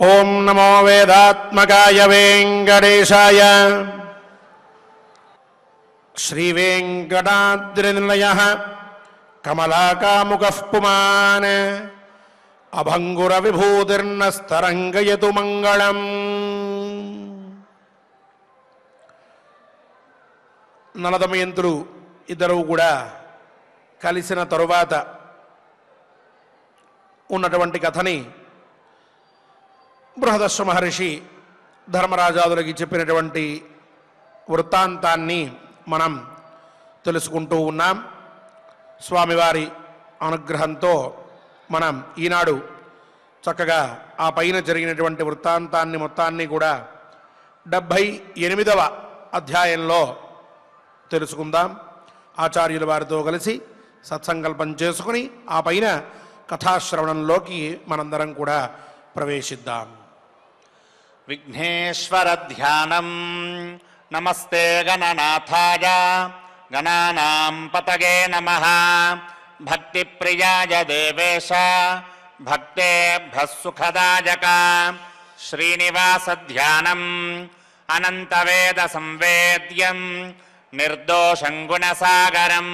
ఓం నమో వేదాత్మకాయ వెంకటేశాయ. శ్రీవేంకటాద్రినిలయః కమలాకాముకః పుమాన్ అభంగుర విభూతిర్నస్తరంగయతు మంగళం. నలదమయంతులు ఇద్దరు కూడా కలిసిన తరువాత ఉన్నటువంటి కథని బృహదశ్వ మహర్షి ధర్మరాజాదులకి చెప్పినటువంటి వృత్తాంతాన్ని మనం తెలుసుకుంటూ ఉన్నాం. స్వామివారి అనుగ్రహంతో మనం ఈనాడు చక్కగా ఆ పైన జరిగినటువంటి వృత్తాంతాన్ని మొత్తాన్ని కూడా 78వ అధ్యాయంలో తెలుసుకుందాం. ఆచార్యుల వారితో కలిసి సత్సంకల్పం చేసుకుని ఆ పైన కథాశ్రవణంలోకి మనందరం కూడా ప్రవేశిద్దాం. విఘ్నేశ్వర ధ్యానం. నమస్తే గణనాథాయ గణానాం పతగే నమః. భక్తి ప్రియాయ దేవేశ భక్తేభ్యః సుఖదాయక. శ్రీనివాస ధ్యానం అనంతవేద సంవేద్యం నిర్దోషం గుణసాగరం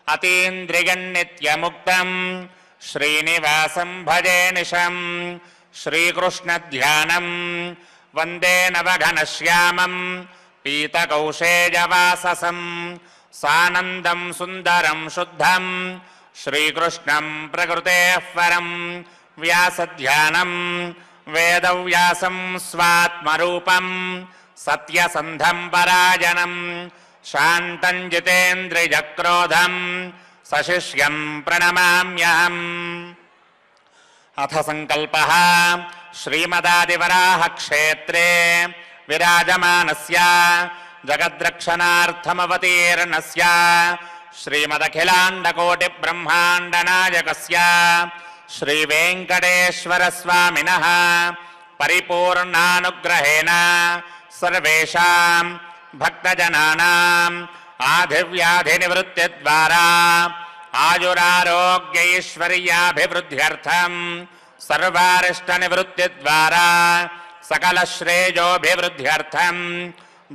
అతీంద్రియం నిత్యముక్తం శ్రీనివాసం భజే నిశం. శ్రీకృష్ణ ధ్యానం వందే నవఘనశ్యామం పీతకౌశేయవాససం సానందం సుందరం శుద్ధం శ్రీకృష్ణం ప్రకృతేః పరం. వ్యాసధ్యానం వేదవ్యాసం స్వాత్మరూపం సత్యసంధం పరాయణం శాంతం జితేంద్రియక్రోధం సశిష్యం ప్రణమామ్యహం. అథ సంకల్పః శ్రీమదాదివరాహ క్షేత్రే విరాజమానస్య జగద్రక్షణార్థమవతీర్ణస్య శ్రీమదఖిలాండకోటి బ్రహ్మాండ నాయకస్య శ్రీవేంకటేశ్వర స్వామినః పరిపూర్ణానుగ్రహేణ సర్వేషాం భక్తజనానాం ఆధివ్యాధి నివృత్తి ద్వారా ఆయురారోగ్యైశ్వర్యాభివృద్ధ్యర్థం సర్వారిష్ట నివృత్తి ద్వారా సకల శ్రేయోభివృద్ధ్యర్థం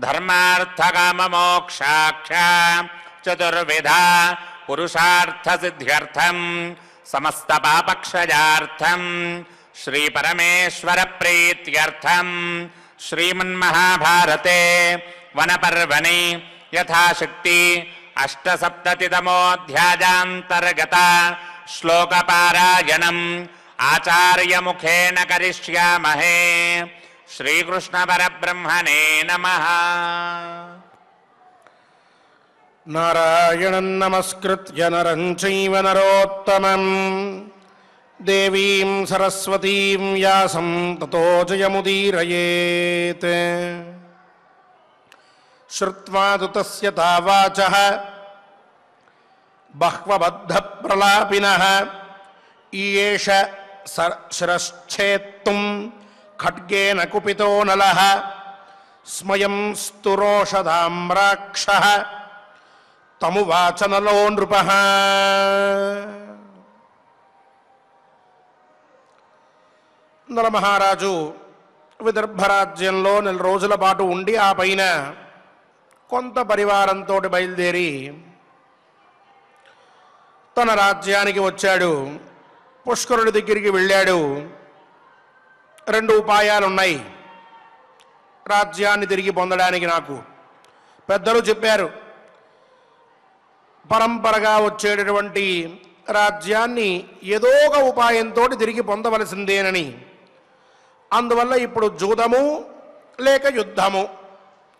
ధర్మార్థకామమోక్షాఖ్య చతుర్విధ పురుషార్థ సిద్ధ్యర్థం సమస్త పాపక్షయార్థం శ్రీ పరమేశ్వర ప్రీత్యర్థం శ్రీమన్మహాభారతే వనపర్వణి యథాశక్తి అష్టసప్తతితమోऽధ్యాయాంతర్గత శ్లోకపారాయణం ఆచార్యముఖేన కరిష్యామహే. శ్రీకృష్ణ పరబ్రహ్మణే నమః. నారాయణం నమస్కృత్య నరం చైవ నరోత్తమం దేవీం సరస్వతీం వ్యాసం తతో జయముదీరయేత్. శ్రుత్వాదు తస్య తావాచః బహ్వబద్ధ ప్రలాపినః ఈయేష శిరశ్ఛేత్తుం ఖడ్గేన కుపితో నలః స్మయం స్తురోషధామ్రాక్షః తమువాచ నలో నృపః. నలమహారాజు విదర్భరాజ్యంలో 4 రోజుల పాటు ఉండి ఆ పైన కొంత పరివారంతో బయలుదేరి తన రాజ్యానికి వచ్చాడు. పుష్కరుడి దగ్గరికి వెళ్ళాడు. 2 ఉపాయాలున్నాయి రాజ్యాన్ని తిరిగి పొందడానికి. నాకు పెద్దలు చెప్పారు, పరంపరగా వచ్చేటటువంటి రాజ్యాన్ని ఏదో ఒక ఉపాయంతో తిరిగి పొందవలసిందేనని. అందువల్ల ఇప్పుడు జూదము లేక యుద్ధము,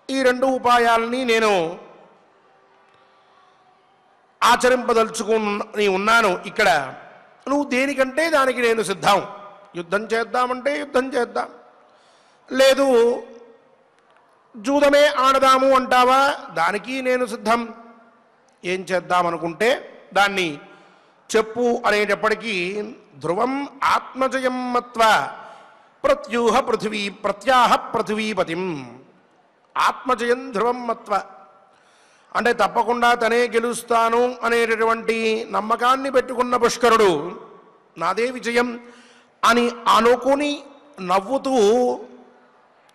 ఈ 2 ఉపాయాలని నేను ఆచరింపదలుచుకుని ఉన్నాను. ఇక్కడ నువ్వు దేనికంటే దానికి నేను సిద్ధం. యుద్ధం చేద్దామంటే యుద్ధం చేద్దాం, లేదు జూదమే ఆడదాము అంటావా, దానికి నేను సిద్ధం. ఏం చేద్దామనుకుంటే దాన్ని చెప్పు అనేటప్పటికీ ధ్రువం ఆత్మజయం మత్వా ప్రత్యాహ పృథివీపతిం. ఆత్మజయం ధ్రువం మత్వ అంటే తప్పకుండా తనే గెలుస్తాను అనేటటువంటి నమ్మకాన్ని పెట్టుకున్న పుష్కరుడు నాదే విజయం అని అనుకుని నవ్వుతూ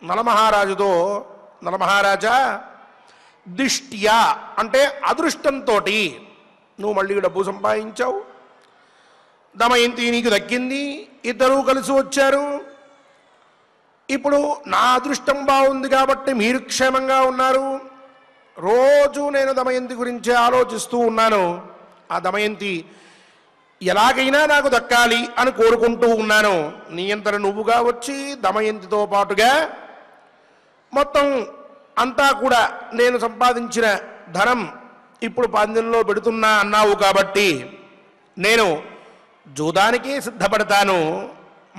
నలమహారాజుతో, నలమహారాజా, దిష్ట్యా అంటే అదృష్టంతో నువ్వు మళ్ళీ డబ్బు సంపాదించావు, దమయంతి నీకు దక్కింది, ఇద్దరూ కలిసి వచ్చారు. ఇప్పుడు నా అదృష్టం బాగుంది కాబట్టి మీరు క్షేమంగా ఉన్నారు. రోజు నేను దమయంతి గురించి ఆలోచిస్తూ ఉన్నాను. ఆ దమయంతి ఎలాగైనా నాకు దక్కాలి అని కోరుకుంటూ ఉన్నాను. నీ అంతట నువ్వుగా వచ్చి దమయంతితో పాటుగా మొత్తం అంతా కూడా నేను సంపాదించిన ధనం ఇప్పుడు పందెంలో పెడుతున్నా అన్నావు కాబట్టి నేను జూదానికే సిద్ధపడతాను,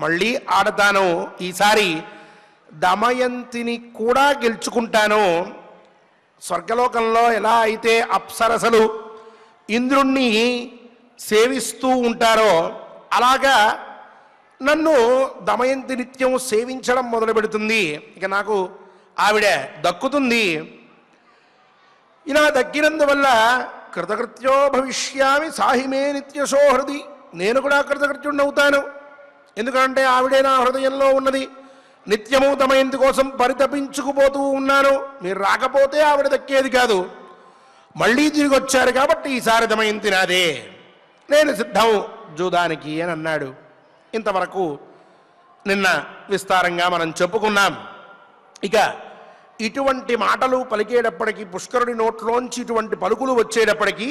మళ్ళీ ఆడతాను. ఈసారి దమయంతిని కూడా గెలుచుకుంటాను. స్వర్గలోకంలో ఎలా అయితే అప్సరసలు ఇంద్రుణ్ణి సేవిస్తూ ఉంటారో అలాగా నన్ను దమయంతి నిత్యం సేవించడం మొదలు పెడుతుంది. ఇక నాకు ఆవిడ దక్కుతుంది. ఇలా దక్కినందువల్ల కృతకృత్యో భవిష్యామి సాహిమే నిత్యశోహృది, నేను కూడా కృతకృత్యుడవుతాను. ఎందుకంటే ఆవిడే నా హృదయంలో ఉన్నది. నిత్యము దమయంతి కోసం పరితపించుకుపోతూ ఉన్నాను. మీరు రాకపోతే ఆవిడ దక్కేది కాదు. మళ్ళీ తిరిగి వచ్చారు కాబట్టి ఈసారి దమయంతి నాదే, నేను సిద్ధం జూదానికి అని అన్నాడు. ఇంతవరకు నిన్న విస్తారంగా మనం చెప్పుకున్నాం. ఇక ఇటువంటి మాటలు పలికేటప్పటికీ, పుష్కరుడి నోట్లోంచి ఇటువంటి పలుకులు వచ్చేటప్పటికీ,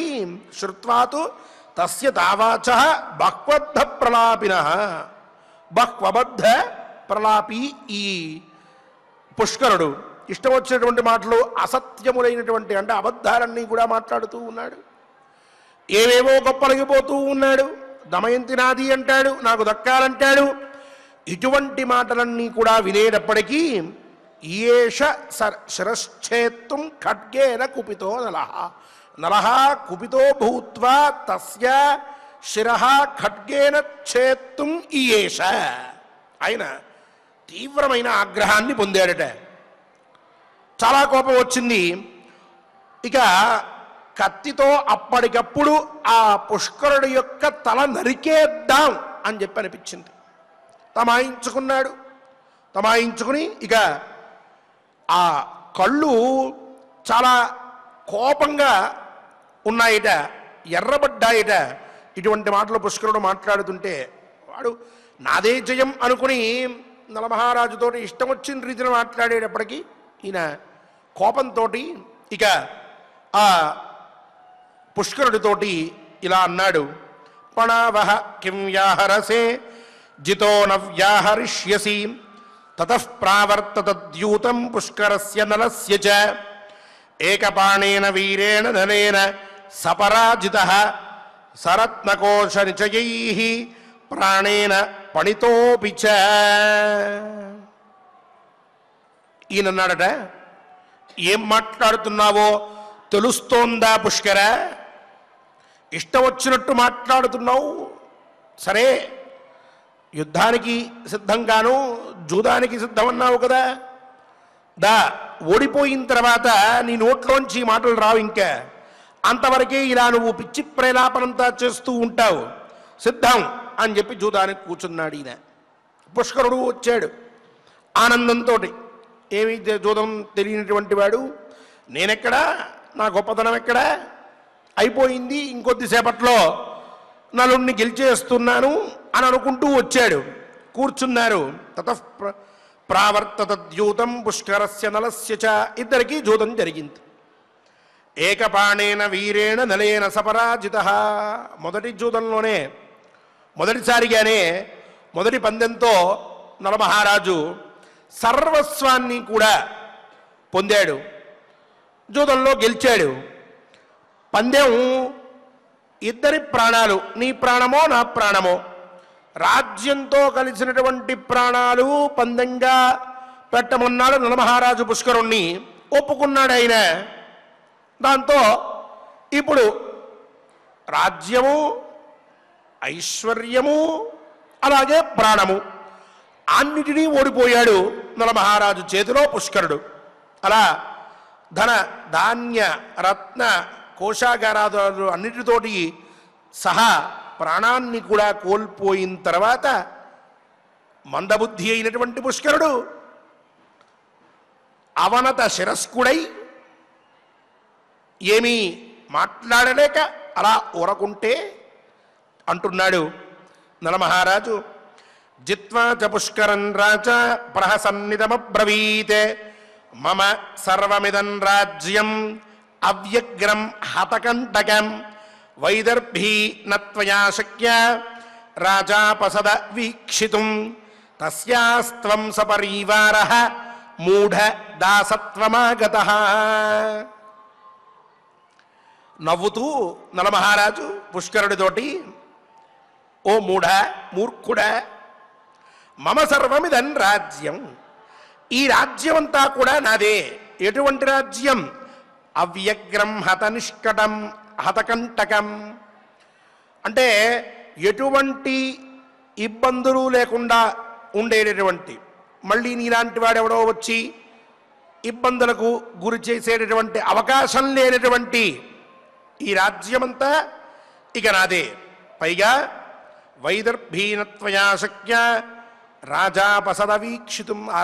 శ్రుత్వాతు తస్య తావాచ బహ్వబద్ధ ప్రలాపిన, బహ్వబద్ధ ప్రలాపి ఈ పుష్కరుడు ఇష్టం వచ్చినటువంటి మాటలు, అసత్యములైనటువంటి అంటే అబద్ధాలన్నీ కూడా మాట్లాడుతూ ఉన్నాడు. ఏవేవో గొప్పలగిపోతూ ఉన్నాడు. దమయంతి నాది అంటాడు, నాకు దక్కాలంటాడు. ఇటువంటి మాటలన్నీ కూడా వినేటప్పటికీ ఈయేష శిరశ్చేత్తుం ఖడ్గేన కుపితో నలః, నలః కుపితో భూత్వా తస్య శిరః ఖడ్గేన ఛేత్తుం ఈయేష. ఆయన తీవ్రమైన ఆగ్రహాన్ని పొందాడట. చాలా కోపం వచ్చింది. ఇక కత్తితో అప్పటికప్పుడు ఆ పుష్కరుడి యొక్క తల నరికేద్దాం అని చెప్పి అనిపించింది. తమాయించుకున్నాడు. తమాయించుకుని ఇక ఆ కళ్ళు చాలా కోపంగా ఉన్నాయట, ఎర్రబడ్డాయట. ఇటువంటి మాటలు పుష్కరుడు మాట్లాడుతుంటే వాడు నాదే జయం అనుకుని నలమహారాజుతో ఇష్టం వచ్చిన రీతిలో మాట్లాడేటప్పటికీ ఈయన కోపంతో ఇక ఆ పుష్కరుడితోటి ఇలా అన్నాడు. పణావహ కిం వ్యాహరసే జితో న వ్యాహరిష్యసి తతః ప్రావర్తతద్యూతం పుష్కరస్య నలస్య చ ఏకపాణేన వీరేణ నలేన సపరాజితః సరత్నకోశ నిచయైః ప్రాణేన పణితోపి చ. ఈయనన్నాడట, ఏం మాట్లాడుతున్నావో తెలుస్తోందా పుష్కర? ఇష్టం వచ్చినట్టు మాట్లాడుతున్నావు. సరే, యుద్ధానికి సిద్ధంగాను జూదానికి సిద్ధమన్నావు కదా, దా ఓడిపోయిన తర్వాత నీ నోట్లోంచి మాటలు రావు. ఇంకా అంతవరకే ఇలా నువ్వు పిచ్చి ప్రేలాపనంతా చేస్తూ ఉంటావు. సిద్ధం అని చెప్పి జూదానికి కూర్చున్నాడు ఈయన. పుష్కరుడు వచ్చాడు ఆనందంతో. ఏమి జూదం తెలియనటువంటి వాడు, నేనెక్కడా, నా గొప్పతనం ఎక్కడా, అయిపోయింది, ఇంకొద్దిసేపట్లో నలుణ్ణి గెలిచేస్తున్నాను అని అనుకుంటూ వచ్చాడు. కూర్చున్నారు. తతః ప్రావర్తతద్యూతం పుష్కరస్య నలస్య చ. ఇద్దరికీ జూదం జరిగింది. ఏకపాణేన వీరేణ నలేన సపరాజితః. మొదటి జూదంలోనే, మొదటిసారిగానే, మొదటి పందెంతో నలమహారాజు సర్వస్వాన్ని కూడా పొందాడు. జూదంలో గెలిచాడు. పందెం ఇద్దరి ప్రాణాలు, నీ ప్రాణమో నా ప్రాణమో, రాజ్యంతో కలిసినటువంటి ప్రాణాలు పందెంగా పెట్టమన్నాడు నలమహారాజు పుష్కరుణ్ణి. ఒప్పుకున్నాడు ఆయన. దాంతో ఇప్పుడు రాజ్యము, ఐశ్వర్యము, అలాగే ప్రాణము అన్నిటినీ ఓడిపోయాడు నలమహారాజు చేతిలో పుష్కరుడు. అలా ధన ధాన్య రత్న కోశాగారాలు అన్నిటితోటి సహా ప్రాణాన్ని కూడా కోల్పోయిన తర్వాత మందబుద్ధి అయినటువంటి పుష్కరుడు అవనత శిరస్కుడై ఏమీ మాట్లాడలేక అలా ఊరకుంటే అంటున్నాడు నలమహారాజు, జిత్వా చ పుష్కరం రాజా ప్రహసన్నిదమబ్రవీత్ మమ సర్వమిదం రాజ్యం అవ్యగ్రం హతకంటకం వైదర్భీ నత్వయా శక్య రాజాపసద వీక్షితుం తస్యాస్త్వం సపరీవారః మూఢ దాసత్వమాగతః. నవ్వుతూ నలమహారాజు పుష్కరుడితోటి, ఓ మూఢ మూర్ఖుడ, మమ సర్వమిదం రాజ్యం, ఈ రాజ్యమంతా కూడా నాదే. ఎటువంటి రాజ్యం? అవ్యగ్రం హతనిష్కటం హతకంటకం, అంటే ఎటువంటి ఇబ్బందులు లేకుండా ఉండేటటువంటి, మళ్ళీ నీలాంటి వాడెవడో వచ్చి ఇబ్బందులకు గురి చేసేటటువంటి అవకాశం లేనటువంటి ఈ రాజ్యమంతా ఇక నాదే. పైగా వైదర్భీనత్వయా శక్య రాజాపసద వీక్షితుం, ఆ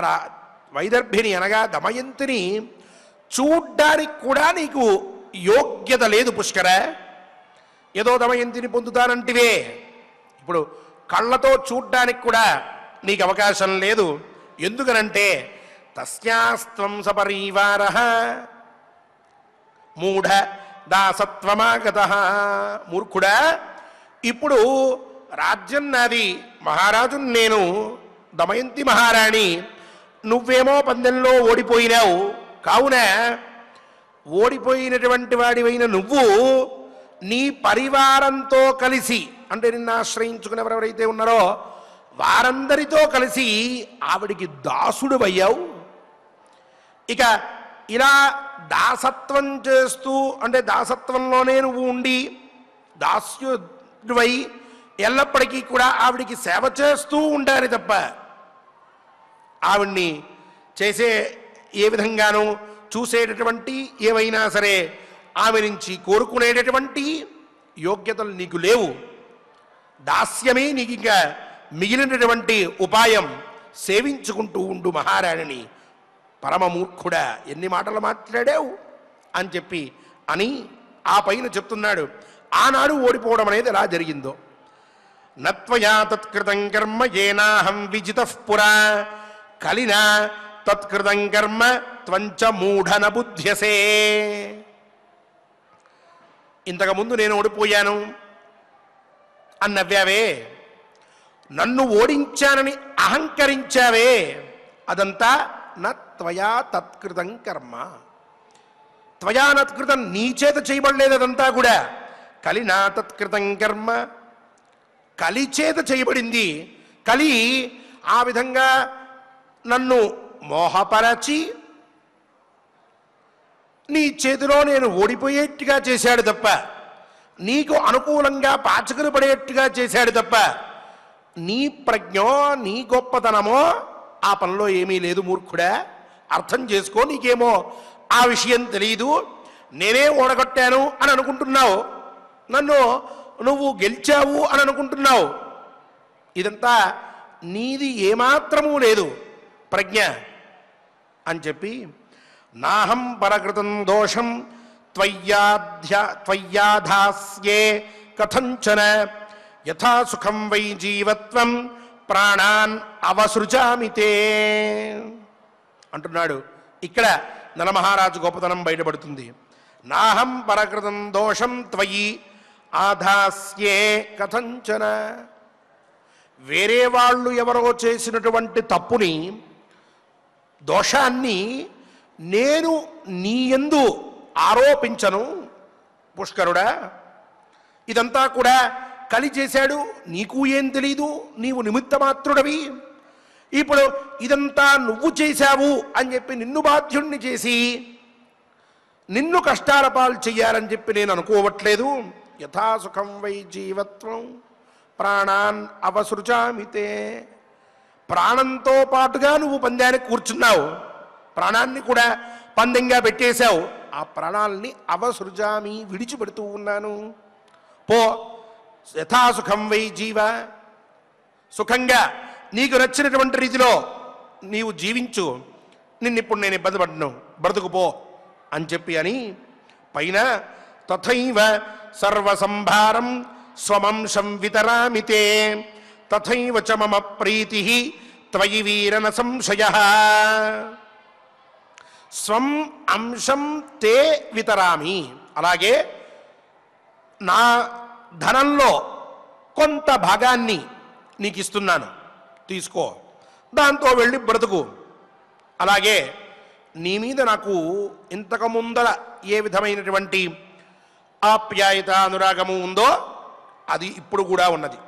వైదర్భిని అనగా దమయంతిని చూడ్డానికి కూడా నీకు యోగ్యత లేదు పుష్కర. ఏదో దమయంతిని పొందుతానంటివే, ఇప్పుడు కళ్ళతో చూడ్డానికి కూడా నీకు అవకాశం లేదు. ఎందుకనంటే తస్యాస్త్వం సపరీవారః మూఢ దాసత్వమాగతః. మూర్ఖుడా, ఇప్పుడు రాజ్యం నాది, మహారాజు నేను, దమయంతి మహారాణి, నువ్వేమో పందెంలో ఓడిపోయినావు. కావున ఓడిపోయినటువంటి వాడివైన నువ్వు నీ పరివారంతో కలిసి, అంటే నిన్ను ఆశ్రయించుకుని ఎవరెవరైతే ఉన్నారో వారందరితో కలిసి ఆవిడికి దాసుడు అయ్యావు. ఇక ఇలా దాసత్వం చేస్తూ, అంటే దాసత్వంలోనే నువ్వు ఉండి దాస్యుడివై ఎల్లప్పటికీ కూడా ఆవిడికి సేవ చేస్తూ ఉండాలి తప్ప ఆవిడ్ని చేసే ఏ విధంగానూ చూసేటటువంటి ఏవైనా సరే ఆమె నుంచి కోరుకునేటటువంటి యోగ్యతలు నీకు లేవు. దాస్యమే నీకు ఇంకా మిగిలినటువంటి ఉపాయం. సేవించుకుంటూ ఉండు మహారాణిని. పరమమూర్ఖుడా, ఎన్ని మాటలు మాట్లాడావు అని చెప్పి అని ఆ పైన చెప్తున్నాడు. ఆనాడు ఓడిపోవడం అనేది ఎలా జరిగిందో, నత్వయా తత్కృతం కర్మ ఏనాహం విజితః పురా కలినా తత్కృతం కర్మ త్వంచ మూఢన బుధ్యసే. ఇంతకుముందు నేను ఓడిపోయాను అని నవ్వావే, నన్ను ఓడించానని అహంకరించావే, అదంతా నత్వయా తత్కృతం కర్మ, త్వయా నత్కృతం, నీ చేత చేయబడలేదు అదంతా కూడా. కలినా తత్కృతం కర్మ, కలి చేత చేయబడింది. కలి ఆ విధంగా నన్ను మోహపరచి నీ చేతిలో నేను ఓడిపోయేట్టుగా చేశాడు తప్ప, నీకు అనుకూలంగా పాచకులు పడేట్టుగా చేశాడు తప్ప, నీ ప్రజ్ఞో నీ గొప్పతనమో ఆ పనిలో ఏమీ లేదు. మూర్ఖుడా, అర్థం చేసుకో. నీకేమో ఆ విషయం తెలియదు. నేనే ఓడగొట్టాను అని అనుకుంటున్నావు, నన్ను నువ్వు గెలిచావు అని అనుకుంటున్నావు. ఇదంతా నీది ఏమాత్రమూ లేదు ప్రజ్ఞ అని చెప్పి, నాహం పరకృతం దోషం త్వయ్యాధాస్యే కథంచన యథా సుఖం వై జీవత్వం ప్రాణాన్ అవసృజామితే అంటున్నాడు. ఇక్కడ నలమహారాజు గొప్పతనం బయటపడుతుంది. నాహం పరకృతం దోషం త్వయి ఆధాస్యే కథంచన, వేరే వాళ్ళు ఎవరో చేసినటువంటి తప్పుని, దోషాన్ని నేను నీ యందు ఆరోపించను పుష్కరుడా. ఇదంతా కూడా కలి చేశాడు, నీకు ఏం తెలీదు, నీవు నిమిత్త మాత్రుడవి. ఇప్పుడు ఇదంతా నువ్వు చేశావు అని చెప్పి నిన్ను బాధ్యుణ్ణి చేసి నిన్ను కష్టాల పాలు చెయ్యాలని చెప్పి నేను అనుకోవట్లేదు. యథాసుఖం వై జీవత్వం ప్రాణాన్ అవసృజామితే, ప్రాణంతో పాటుగా నువ్వు పందానికి కూర్చున్నావు, ప్రాణాన్ని కూడా పందెంగా పెట్టేశావు. ఆ ప్రాణాలని అవసృజామి, విడిచిపెడుతూ ఉన్నాను. పో, యథాసుఖం వై జీవ, సుఖంగా నీకు నచ్చినటువంటి రీతిలో నీవు జీవించు, నిన్నిప్పుడు నేను ఇబ్బంది పడ్డాను, బ్రతుకుపో అని చెప్పి అని పైన తథైవ సర్వసంభారం స్వమంశం వితరామితే తథైవ చ మమ ప్రీతి త్వయి వీరన సంశయ స్వం అంశం తే వితరామి. అలాగే నా ధనంలో కొంత భాగాన్ని నీకు ఇస్తున్నాను, తీసుకో, దాంతో వెళ్ళి బ్రతుకు. అలాగే నీ మీద నాకు ఇంతకు ముందర ఏ విధమైనటువంటి ఆప్యాయత అనురాగము ఉందో అది ఇప్పుడు కూడా ఉన్నది,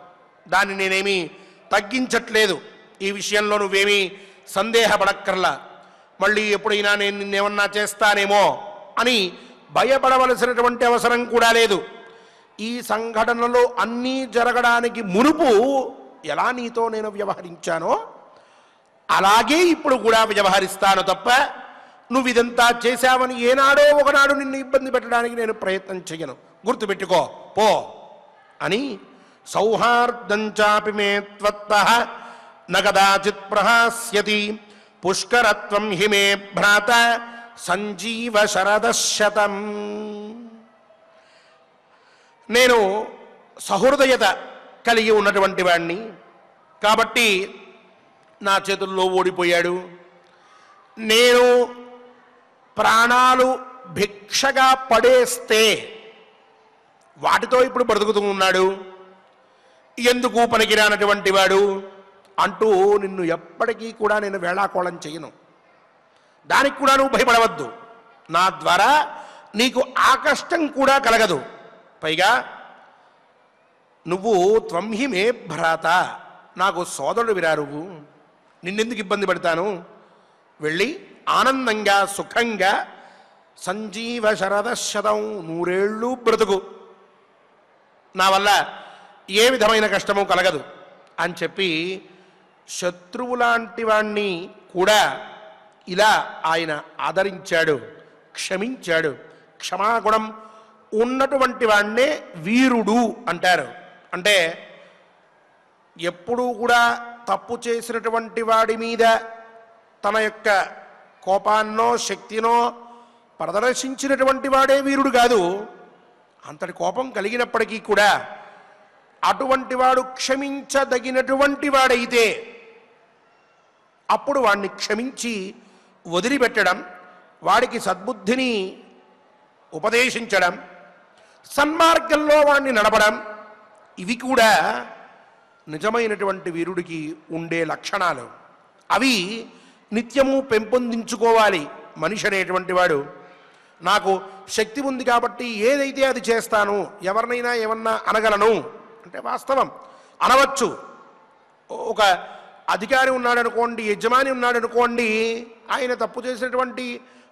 దాన్ని నేనేమీ తగ్గించట్లేదు. ఈ విషయంలో నువ్వేమీ సందేహపడక్కర్లా. మళ్ళీ ఎప్పుడైనా నేను నిన్నేమన్నా చేస్తానేమో అని భయపడవలసినటువంటి అవసరం కూడా లేదు. ఈ సంఘటనలో అన్నీ జరగడానికి మునుపు ఎలా నీతో నేను వ్యవహరించానో అలాగే ఇప్పుడు కూడా వ్యవహరిస్తాను తప్ప నువ్వు ఇదంతా చేశావని ఏనాడో ఒకనాడు నిన్ను ఇబ్బంది పెట్టడానికి నేను ప్రయత్నం చెయ్యను, గుర్తుపెట్టుకో పో అని. సౌహార్దంచాపి మే త్వత్తః న కదాచిత్ ప్రహాస్యతి పుష్కరత్వం హి మే భ్రాత సంజీవ శరదశతం. నేను సహృదయత కలిగి ఉన్నటువంటి వాడిని కాబట్టి నా చేతుల్లో ఓడిపోయాడు. నేను ప్రాణాలు భిక్షగా పడేస్తే వాటితో ఇప్పుడు బ్రతుకుతూ ఉన్నాడు, ఎందుకు పనికిరానటువంటి వాడు అంటూ నిన్ను ఎప్పటికీ కూడా నేను వేళాకోళం చేయను. దానికి కూడా నువ్వు భయపడవద్దు. నా ద్వారా నీకు ఆ కష్టం కూడా కలగదు. పైగా నువ్వు త్వంహి మే భ్రాత, నాకు సోదరుడు విరా, నువ్వు నిన్నెందుకు ఇబ్బంది పెడతాను, వెళ్ళి ఆనందంగా సుఖంగా సంజీవ శరదశతం 100 ఏళ్ళు బ్రతుకు, నా వల్ల ఏ విధమైన కష్టము కలగదు అని చెప్పి శత్రువు లాంటి వాణ్ణి కూడా ఇలా ఆయన ఆదరించాడు, క్షమించాడు. క్షమాగుణం ఉన్నటువంటి వాణ్ణే వీరుడు అంటారు. అంటే ఎప్పుడూ కూడా తప్పు చేసినటువంటి వాడి మీద తన యొక్క కోపాన్నో శక్తినో ప్రదర్శించినటువంటి వాడే వీరుడు కాదు. అంతటి కోపం కలిగినప్పటికీ కూడా అటువంటి వాడు క్షమించదగినటువంటి వాడైతే అప్పుడు వాడిని క్షమించి వదిలిపెట్టడం, వాడికి సద్బుద్ధిని ఉపదేశించడం, సన్మార్గంలో వాడిని నడపడం, ఇవి కూడా నిజమైనటువంటి వీరుడికి ఉండే లక్షణాలు. అవి నిత్యము పెంపొందించుకోవాలి మనిషి అనేటువంటి వాడు. నాకు శక్తి ఉంది కాబట్టి ఏదైతే అది చేస్తాను, ఎవరినైనా ఏమన్నా అనగలను అంటే వాస్తవం అనవచ్చు. ఒక అధికారి ఉన్నాడనుకోండి, యజమాని ఉన్నాడనుకోండి, ఆయన తప్పు చేసినటువంటి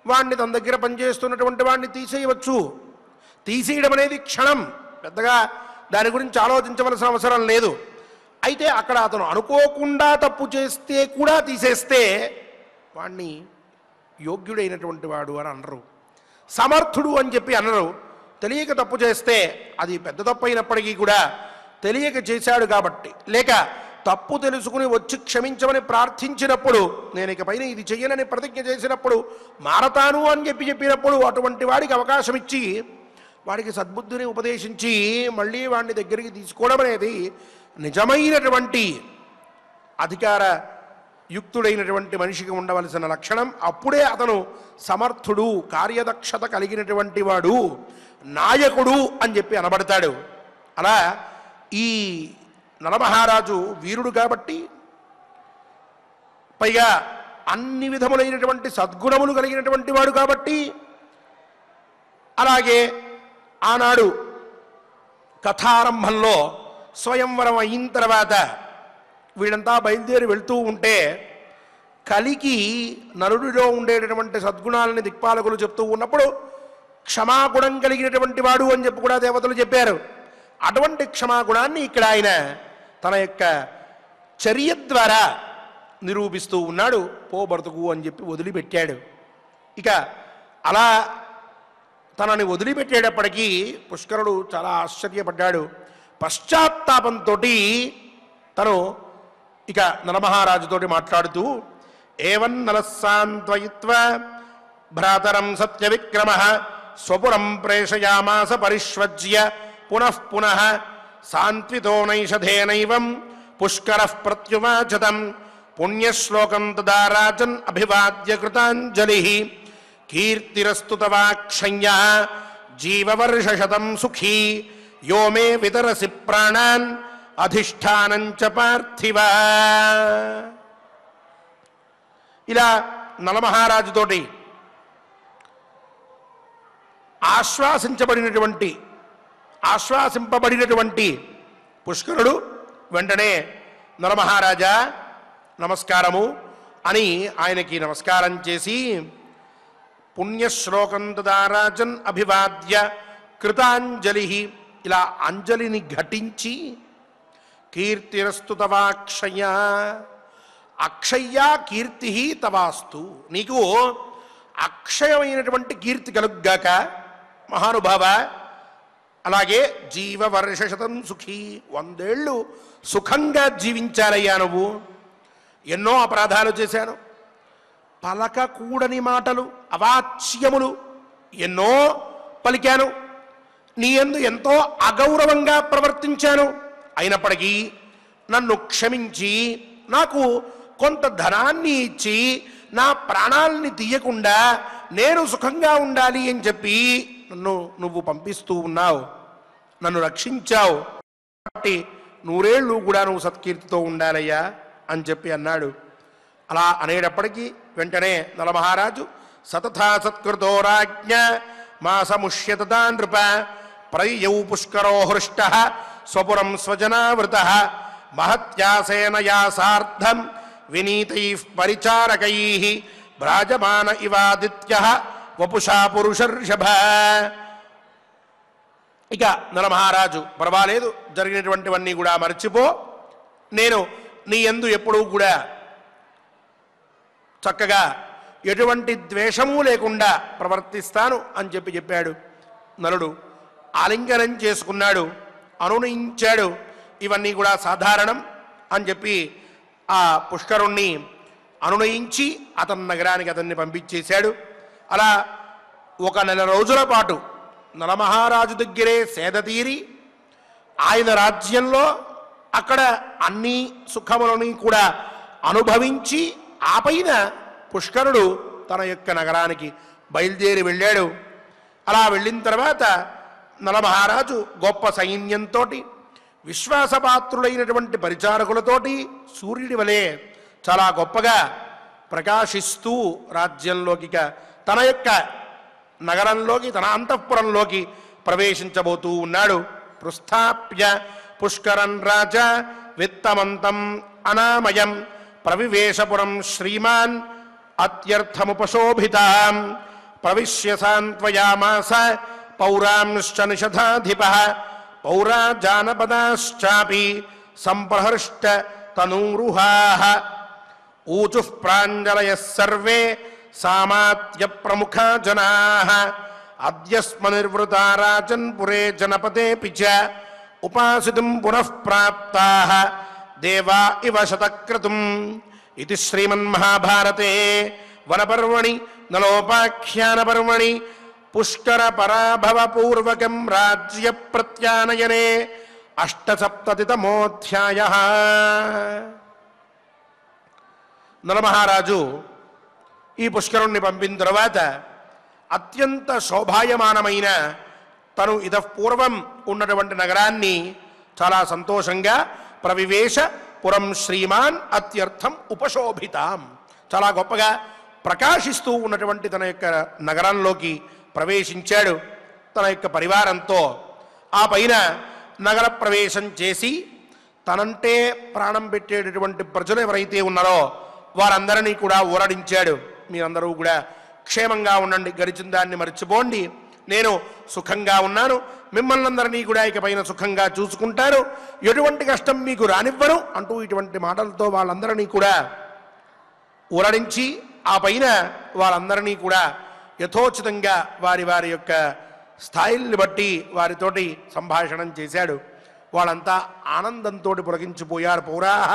వాడిని తన దగ్గర పనిచేస్తున్నటువంటి వాడిని తీసేయవచ్చు. తీసేయడం అనేది క్షణం, పెద్దగా దాని గురించి ఆలోచించవలసిన అవసరం లేదు. అయితే అక్కడ అతను అనుకోకుండా తప్పు చేస్తే కూడా తీసేస్తే వాణ్ణి యోగ్యుడైనటువంటి వాడు అని అనరు, సమర్థుడు అని చెప్పి అనరు. తెలియక తప్పు చేస్తే అది పెద్ద తప్పు అయినప్పటికీ కూడా తెలియక చేశాడు కాబట్టి, లేక తప్పు తెలుసుకుని వచ్చి క్షమించమని ప్రార్థించినప్పుడు, నేను ఇకపైన ఇది చెయ్యనని ప్రతిజ్ఞ చేసినప్పుడు మారతాను అని చెప్పినప్పుడు అటువంటి వాడికి అవకాశం ఇచ్చి వాడికి సద్బుద్ధిని ఉపదేశించి మళ్ళీ వాడిని దగ్గరికి తీసుకోవడం అనేది నిజమైనటువంటి అధికార యుక్తుడైనటువంటి మనిషికి ఉండవలసిన లక్షణం. అప్పుడే అతను సమర్థుడు, కార్యదక్షత కలిగినటువంటి వాడు, నాయకుడు అని చెప్పి అనబడతాడు. అలా ఈ నలమహారాజు వీరుడు కాబట్టి, పైగా అన్ని విధములైనటువంటి సద్గుణములు కలిగినటువంటి వాడు కాబట్టి, అలాగే ఆనాడు కథారంభంలో స్వయంవరం అయిన తర్వాత వీళ్ళంతా బయలుదేరి వెళ్తూ ఉంటే కలికి నరుడిలో ఉండేటటువంటి సద్గుణాలని దిక్పాలకులు చెప్తూ ఉన్నప్పుడు క్షమాగుణం కలిగినటువంటి వాడు అని చెప్పి కూడా దేవతలు చెప్పారు. అటువంటి క్షమాగుణాన్ని ఇక్కడ ఆయన తన యొక్క చర్య ద్వారా నిరూపిస్తూ ఉన్నాడు. పో బ్రతుకు అని చెప్పి వదిలిపెట్టాడు. ఇక అలా తనని వదిలిపెట్టేటప్పటికీ పుష్కరుడు చాలా ఆశ్చర్యపడ్డాడు. పశ్చాత్తాపంతో తను ఇక నలమహారాజుతోటి మాట్లాడుతూ ఏవన్నలస్సాంత్వయిత్వా భ్రాతరం సత్యవిక్రమ స్వపురం ప్రేషయామాస పరిష్వజ్య పునః పునః సాంత్వితో నైషధేనైవం పుష్కరః ప్రత్యువాచతం పుణ్యశ్లోకం తదా రాజన్ అభివాద్య కృతాంజలిః కీర్తిరస్తు తవాక్షయ్యః జీవవర్షశతం సుఖీ యో మే వితరసి ప్రాణాన్ అధిష్టానం చ పార్థివ. ఇలా నలమహారాజుతోటి ఆశ్వాసింపబడినటువంటి పుష్కరుడు వెంటనే నలమహారాజా నమస్కారము అని ఆయనకి నమస్కారం చేసి పుణ్యశ్లోకం తదా రాజన్ అభివాద్య కృతాంజలి, ఇలా అంజలిని ఘటించి కీర్తిరస్తు తవాక్షయ, అక్షయ్య కీర్తి తవాస్తు, నీకు అక్షయమైనటువంటి కీర్తి కలుగ్గాక మహానుభావ. అలాగే జీవవర్షశతం సుఖీ, 100 ఏళ్ళు సుఖంగా జీవించాలయ్యా. నువ్వు ఎన్నో అపరాధాలు చేశాను, పలకకూడని మాటలు అవాచ్యములు ఎన్నో పలికాను, నీ యందు ఎంతో అగౌరవంగా ప్రవర్తించాను. అయినప్పటికీ నన్ను క్షమించి నాకు కొంత ధనాన్ని ఇచ్చి నా ప్రాణాలని తీయకుండా నేను సుఖంగా ఉండాలి అని చెప్పి నువ్వు పంపిస్తూ ఉన్నావు, నన్ను రక్షించావు. కాబట్టి 100 ఏళ్ళు కూడా నువ్వు సత్కీర్తితో ఉండాలయ్యా అని చెప్పి అన్నాడు. అలా అనేటప్పటికీ వెంటనే నలమహారాజు సతథా సత్కృతో రాజ్ఞ మాసముష్యతదా నృప ప్రయౌ పుష్కరో హృష్ట స్వపురం స్వజనావృత మహత్యాసేనయా సార్ధం వినీతై పరిచారకై భ్రాజమాన ఇవాదిత్య వపుషా పురుషర్షభ. ఇక నలమహారాజు పర్వాలేదు, జరిగినటువంటివన్నీ కూడా మర్చిపో, నేను నీ యందు ఎప్పుడూ కూడా చక్కగా ఎటువంటి ద్వేషము లేకుండా ప్రవర్తిస్తాను అని చెప్పాడు. నలుడు ఆలింగనం చేసుకున్నాడు, అనునయించాడు. ఇవన్నీ కూడా సాధారణం అని చెప్పి ఆ పుష్కరుణ్ణి అనునయించి అతని నగరానికి అతన్ని పంపించేశాడు. అలా 1 నెల రోజుల పాటు నలమహారాజు దగ్గరే సేద తీరి ఆయన రాజ్యంలో అక్కడ అన్ని సుఖములని కూడా అనుభవించి ఆ పైన పుష్కరుడు తన యొక్క నగరానికి బయలుదేరి వెళ్ళాడు. అలా వెళ్ళిన తర్వాత నలమహారాజు గొప్ప సైన్యంతో విశ్వాసపాత్రులైనటువంటి పరిచారకులతోటి సూర్యుడి వలె చాలా గొప్పగా ప్రకాశిస్తూ రాజ్యంలోకి తన యొక్క నగరంలోకి తన అంతఃపురంలోకి ప్రవేశించబోతూ ఉన్నాడు. పృస్థాప్య పుష్కరన్ రాజా విత్తమంతం అనామయం ప్రవివేశపురం శ్రీమాన్ అత్యర్థముపశోభితాం ప్రవిశ్య సాంత్వయామాస పౌరాంశ్చ నిషధాధిపః పౌరా జానపదాశ్చాపి సంప్రహృష్ట తనూరుహాః ఊచుః ప్రాంజలయః సర్వే సామాత్య ప్రముఖా జనాః అద్యస్మనిర్వృతా రాజన్ పురే జనపదేపి చ ఉపాసితుం పునః ప్రాప్తాః దేవా ఇవ శతక్రతుం. ఇది శ్రీమన్మహాభారతే వనపర్వణి నలోపాఖ్యానపర్వణి పుష్కర పరాభవపూర్వకం రాజ్య ప్రత్యానయనే 870తమోధ్యాయః. నలమహారాజు ఈ పుష్కరుణ్ణి పంపిన తర్వాత అత్యంత శోభాయమానమైన తను ఇతపూర్వం ఉన్నటువంటి నగరాన్ని చాలా సంతోషంగా ప్రవివేశ పురం శ్రీమాన్ అత్యర్థం ఉపశోభితాం, చాలా గొప్పగా ప్రకాశిస్తూ ఉన్నటువంటి తన యొక్క నగరంలోకి ప్రవేశించాడు తన యొక్క పరివారంతో. ఆ పైన నగర ప్రవేశం చేసి తనంటే ప్రాణం పెట్టేటటువంటి ప్రజలు ఎవరైతే ఉన్నారో వారందరినీ కూడా ఊరడించాడు. మీరందరూ కూడా క్షేమంగా ఉండండి, గడిచిన దాన్ని మర్చిపోండి, నేను సుఖంగా ఉన్నాను, మిమ్మల్ని అందరినీ కూడా ఇకపైన సుఖంగా చూసుకుంటాను, ఎటువంటి కష్టం మీకు రానివ్వను అంటూ ఇటువంటి మాటలతో వాళ్ళందరినీ కూడా ఊరడించి ఆ పైన వాళ్ళందరినీ కూడా యథోచితంగా వారి వారి యొక్క స్థాయిల్ని బట్టి వారితోటి సంభాషణం చేశాడు. వాళ్ళంతా ఆనందంతో పులకించిపోయారు. పౌరాహ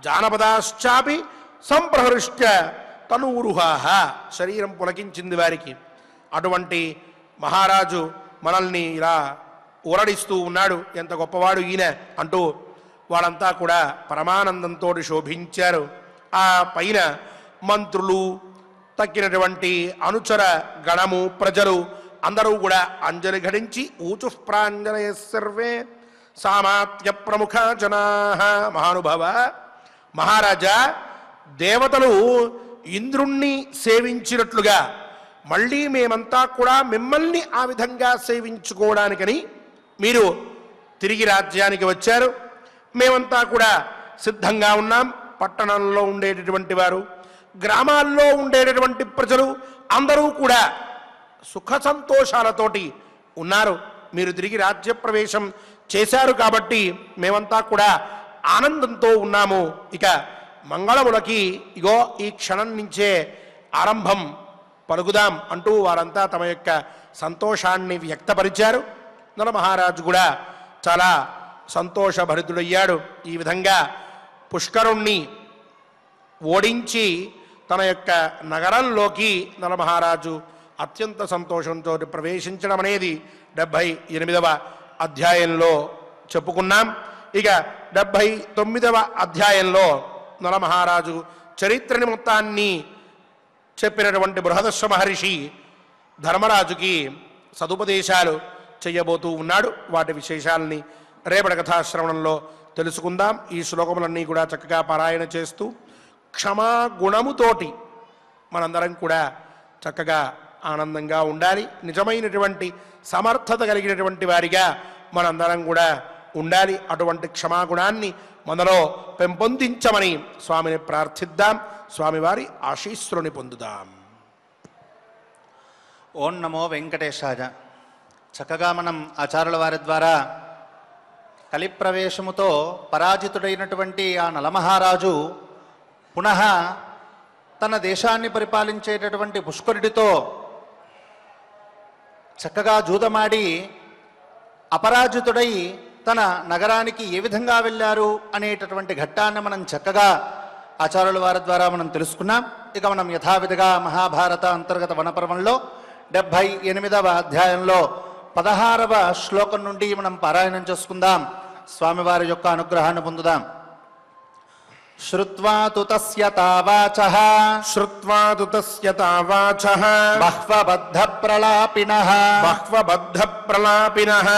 జానపదాశ్చాపి సంప్రహృష్ట్య తనూరుహాహ, శరీరం పులకించింది వారికి. అటువంటి మహారాజు మనల్ని ఇలా ఊరడిస్తూ ఉన్నాడు, ఎంత గొప్పవాడు ఈయన అంటూ వాళ్ళంతా కూడా పరమానందంతో శోభించారు. ఆ పైన మంత్రులు, తక్కినటువంటి అనుచర గణము, ప్రజలు అందరూ కూడా అంజలి ఘటించి ఊచు ప్రాంజలయ సర్వే సామాత్య ప్రముఖ జనా. మహానుభావ మహారాజా, దేవతలు ఇంద్రుణ్ణి సేవించినట్లుగా మళ్ళీ మేమంతా కూడా మిమ్మల్ని ఆ విధంగా సేవించుకోవడానికని మీరు తిరిగి రాజ్యానికి వచ్చారు. మేమంతా కూడా సిద్ధంగా ఉన్నాం. పట్టణంలో ఉండేటటువంటి వారు, గ్రామాల్లో ఉండేటటువంటి ప్రజలు అందరూ కూడా సుఖ సంతోషాలతోటి ఉన్నారు. మీరు తిరిగి రాజ్య ప్రవేశం చేశారు కాబట్టి మేమంతా కూడా ఆనందంతో ఉన్నాము. ఇక మంగళములకి ఇగో ఈ క్షణం నుంచే ఆరంభం పలుకుదాం అంటూ వారంతా తమ యొక్క సంతోషాన్ని వ్యక్తపరిచారు. నలమహారాజు కూడా చాలా సంతోషభరితుడయ్యాడు. ఈ విధంగా పుష్కరుణ్ణి ఓడించి తన యొక్క నగరంలోకి నలమహారాజు అత్యంత సంతోషంతో ప్రవేశించడం అనేది 78వ అధ్యాయంలో చెప్పుకున్నాం. ఇక 79వ అధ్యాయంలో నలమహారాజు చరిత్రని మొత్తాన్ని చెప్పినటువంటి బృహదశ్వ మహర్షి ధర్మరాజుకి సదుపదేశాలు చెయ్యబోతూ ఉన్నాడు. వాటి విశేషాలని రేపటి కథాశ్రవణంలో తెలుసుకుందాం. ఈ శ్లోకములన్నీ కూడా చక్కగా పారాయణ చేస్తూ క్షమాగుణముతోటి మనందరం కూడా చక్కగా ఆనందంగా ఉండాలి. నిజమైనటువంటి సమర్థత కలిగినటువంటి వారిగా మనందరం కూడా ఉండాలి. అటువంటి క్షమాగుణాన్ని మనలో పెంపొందించమని స్వామిని ప్రార్థిద్దాం. స్వామివారి ఆశీస్సులని పొందుదాం. ఓం నమో వెంకటేశాయ. చక్కగా మనం ఆచార్యుల వారి ద్వారా కలిప్రవేశముతో పరాజితుడైనటువంటి ఆ నలమహారాజు పునః తన దేశాన్ని పరిపాలించేటటువంటి పుష్కరుడితో చక్కగా జూదమాడి అపరాజితుడై తన నగరానికి ఏ విధంగా వెళ్ళారు అనేటటువంటి ఘట్టాన్ని మనం చక్కగా ఆచార్యుల వారి ద్వారా మనం తెలుసుకున్నాం. ఇక మనం యథావిధిగా మహాభారత అంతర్గత వనపర్వంలో 78వ అధ్యాయంలో 16వ శ్లోకం నుండి మనం పారాయణం చేసుకుందాం. స్వామివారి యొక్క అనుగ్రహాన్ని పొందుదాం. శ్రుత్వా తు తస్య తావాచః శ్రుత్వా తు తస్య తావాచః బహ్వబద్ధ ప్రలాపినః బహ్వబద్ధ ప్రలాపినః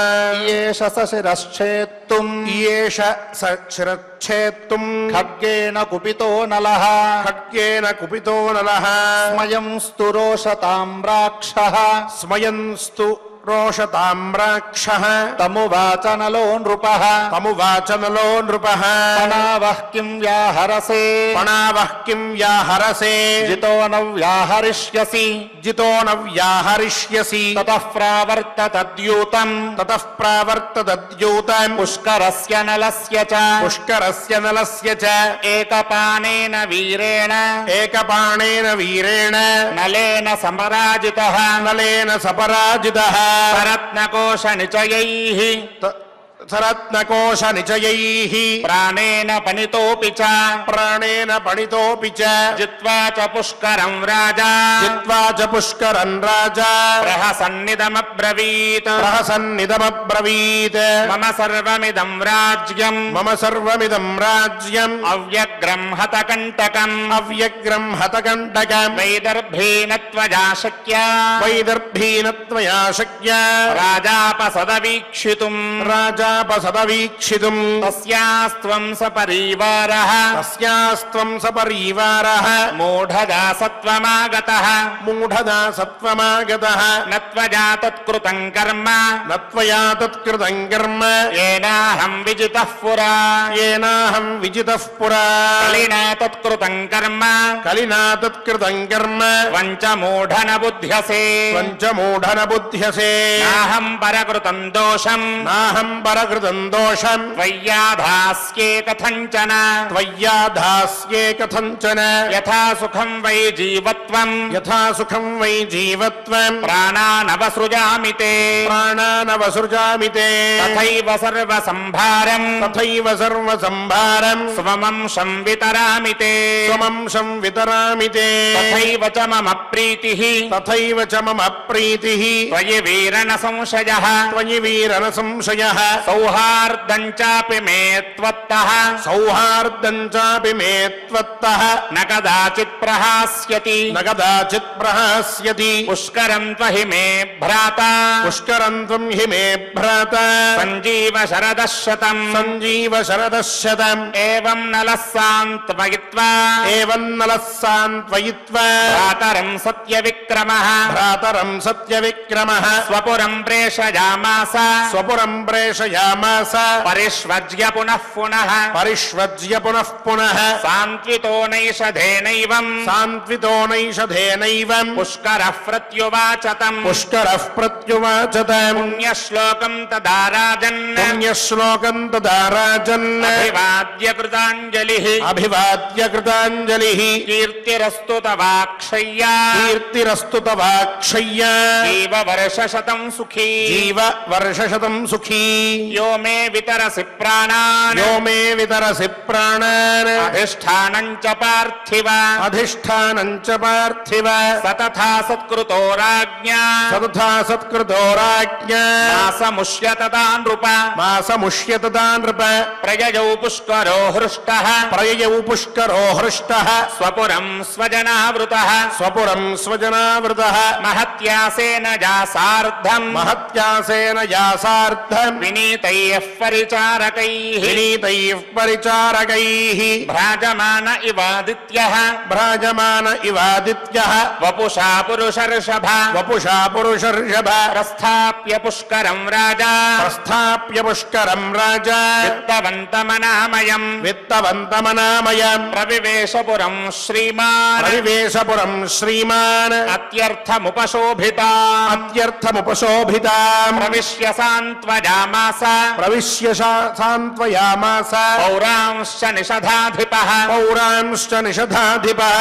యేష సశిరశ్చేత్తుం యేష సశిరచ్ఛేత్తుం ఖడ్గేన కుపితో నలః ఖడ్గేన కుపితో నలః స్మయం స్తురోషతామ్రాక్షః స్మయం స్తు రోషతామ్రాక్షః తమువాచ నలో నృపః తమువాచ నలో నృపః పణావః కిం వ్యాహరసే పణావః కిం వ్యాహరసే జితో న వ్యాహరిష్యసి జితో న వ్యాహరిష్యసి తతః ప్రావర్తతద్యూతం తతః ప్రావర్తతద్యూతం పుష్కరస్య నలస్య చ పుష్కరస్య నలస్య చ ఏకపానేన వీరేణ ఏకపాణేన వీరేణ నలేన సమరాజితః నలేన సపరాజితః సరత్నకోశ నిచయైః సరత్నకోశ నిచయైః ప్రాణేన పనితోపి చ ప్రాణేన పణితోపి చ జిత్వా చ పుష్కరం రాజా జిత్వా చ పుష్కరం రాజా ప్రహసన్నిదమబ్రవీత్ ప్రహసన్నిదమబ్రవీత్ మమ సర్వమిదం రాజ్యం మమ సర్వమిదం రాజ్యం అవ్యగ్రం హతకంటకం అవ్యగ్రం హతకంటకం వైదర్భేన త్వయా శక్య వైదర్భీన త్వయా శక్య రాజాపసదవీక్షితుం రాజాపసదవీక్షితుం తస్యాస్త్వం సపరీవారః తస్యాస్త్వం సపరీవారః మూఢదాసత్వమాగతః మూఢదాసత్వమాగతః నత్వజా తత్కృతం కర్మ నత్వయా తత్కృతం కర్మ ఏనాహం విజితః పురా ఏనాహం విజితః పురా కలినా తత్కృతం కర్మ కలినా తత్కృతం కర్మ వంచమూఢన బుధ్యసే పంచమూఢన బుద్ధ్యసే నాహం పరకృతం దోషం నాహం పరకృతం कृतं दोषं त्वय्याधास्ये कथञ्चन त्वय्याधास्ये कथञ्चन यथा सुखं वै जीवत्वं यथा सुखं वै जीवत्वं प्राणानवसृजामि ते प्राणानवसृजामि ते तथैव सर्वसंभारं तथैव सर्वसंभारं स्वमंशं वितरामि ते स्वमंशं वितरामि ते तथैव च मम प्रीतिः तथैव च मम प्रीतिः त्वयि वीरण संशयः त्वयि वीरन संशयः सौहार्दं चापि मे त्वत्तः सौहार्दं चापि मे त्वत्तः न कदाचित् प्रहास्यति न कदाचित् प्रहास्यति पुष्करं त्वहि मे भ्राता पुष्करं त्वं हि मे भ्राता सञ्जीव शरदः शतम् सञ्जीव शरदः शतम् एवं नलः सान्त्वयित्वा एवं नलः सान्त्वयित्वा भ्रातरं सत्यविक्रमः भ्रातरं सत्यविक्रमः स्वपुरं प्रेषयामास स्वपुरं प्रेषयामास परिष्वज्य पुनः पुनः परिष्वज्य पुनः पुनः सान्त्वितो नैषधेनैवम् सान्त्वितो नैषधेनैवम् पुष्करः प्रत्युवाच तम् पुष्करः प्रत्युवाच तम् पुण्यश्लोकं तदा राजन् पुण्यश्लोकं तदा राजन् अभिवाद्य कृताञ्जलिः अभिवाद्य कृताञ्जलिः कीर्तिरस्तु तवाक्षय्या कीर्तिरस्तु तवाक्षय्या जीव वर्षशतं सुखी जीव वर्षशतं सुखी यो मे वितरसि प्राणान् यो मे वितरसि प्राणान् अधिष्ठानं च पार्थिव अधिष्ठानं च पार्थिव स तथा सत्कृतो राज्ञा सतथा सत्कृतो राज्ञा मासमुष्य तथा नृप मासमुष्य तथा नृप प्रययौ पुष्करो हृष्टः प्रययौ पुष्करो हृष्टः स्वपुरं स्वजनावृतः स्वपुरं स्वजनावृतः महत्यासेन जासार्धम् महत्यासेन यासार्धम् विनीतैः परिचारकैः विनीतैः परिचारकैः भ्राजमान इवादित्यः भ्राजमान इवादित्यः वपुषा पुरुषर्षभ वपुषा पुरुषर्षभ प्रस्थाप्य पुष्करं राजा प्रस्थाप्य पुष्करं राजा वित्तवन्तमनामयम् वित्तवन्तमनामयम् प्रविवेशपुरं श्रीमान् परिवेशपुरं श्रीमान् अत्यर्थमुपशोभिता अत्यर्थमुपशोभिताम् प्रविश्य सान्त्वयामास प्रविश्य सान्त्वयामास पौरांश्च निषधाधिपः पौरांश्च निषधाधिपः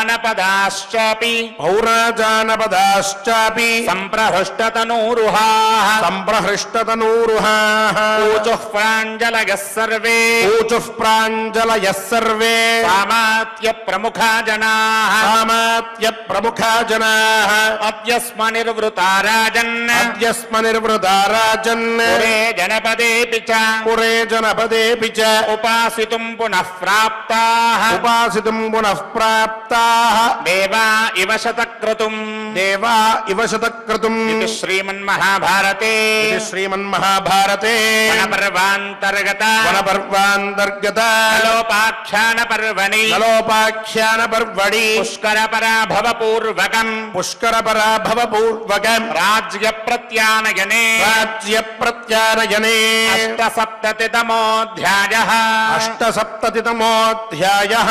पौराजानपदाश्चापि पौराजानपदाश्चापि सम्प्रहृष्टतनूरुहाः सम्प्रहृष्टतनूरुहाः ऊचुः प्राञ्जलयः सर्वे ऊचुः प्राञ्जलयः सर्वे सामात्य प्रमुखा जनाः सामात्य प्रमुखा जनाः अद्य स्म निर्वृता राजन् अद्य स्म निर्वृता राजन् पुरे जनपदेऽपि च पुरे जनपदेऽपि च उपासितुं पुनः प्राप्ताः उपासितुं पुनः प्राप्ताः देवा इव शतक्रतुम् देवा इव शतक्रतुम् इति श्रीमन्महाभारते इति श्रीमन्महाभारते वनपर्वान्तर्गत वनपर्वान्तर्गत नलोपाख्यानपर्वणि नलोपाख्यानपर्वणि पुष्करपराभवपूर्वकम् पुष्करपराभवपूर्वकम् राज्यप्रत्यानयने राज्यप्रत्यानयने अष्टसप्ततितमोऽध्यायः अष्टसप्ततितमोऽध्यायः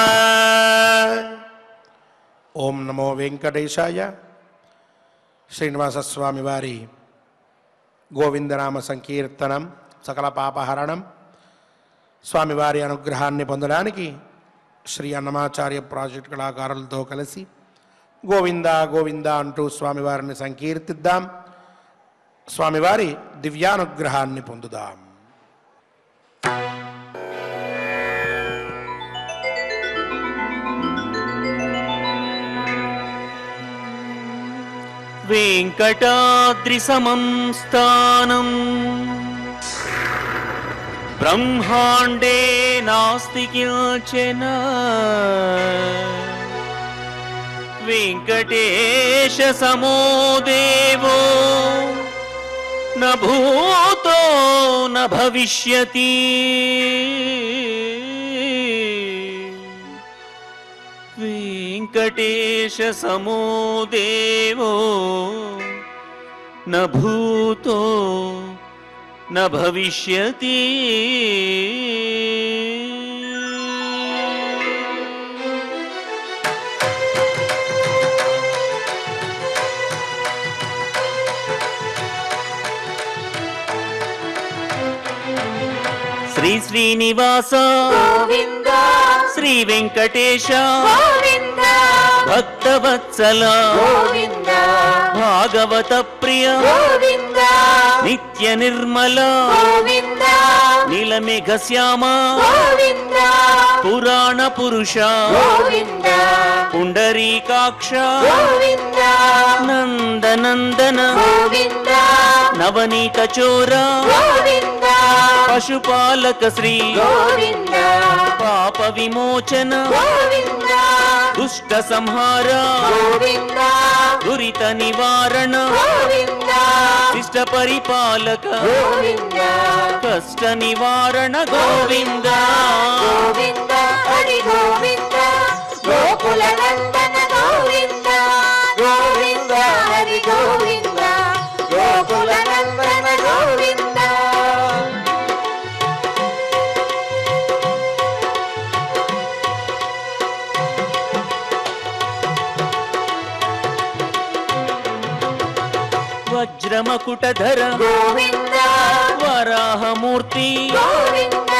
ఓం నమో వెంకటేశాయ. శ్రీనివాసస్వామి వారి గోవిందనామ సంకీర్తనం సకల పాపహరణం. స్వామివారి అనుగ్రహాన్ని పొందడానికి శ్రీ అన్నమాచార్య ప్రాజెక్ట్ కళాకారులతో కలిసి గోవింద గోవింద అంటూ స్వామివారిని సంకీర్తిద్దాం. స్వామివారి దివ్యానుగ్రహాన్ని పొందుదాం. वेंकटाद्रिसमं स्थानं ब्रह्माण्डे नास्ति किंचन वेंकटेश समो देवो न भूतो न भविष्यति वेंकटेश समो देवो न भूतो न भविष्यति శ్రీ శ్రీనివాస గోవింద శ్రీ వెంకటేశ గోవింద భక్తవత్సల గోవింద భాగవత ప్రియ గోవింద నిత్య నిర్మల గోవింద నీలమేఘ శ్యామ గోవింద పురాణ పురుష గోవింద పుండరీకాక్ష గోవింద నందనందన గోవింద నవనీత చోర గోవింద పశుపాలక శ్రీ గోవింద పాప విమోచన గోవింద దుష్ట సంహార గోవింద దురిత నివారణ గోవింద శిష్ట పరిపాలక గోవింద కష్ట నివారణ గోవింద గోవింద హరి గోవింద గోకుల నందన గోవింద గోవింద హరి గోవింద గోకుల నందన గోవింద వజ్రమకుటధర గోవింద వరాహమూర్తి గోవింద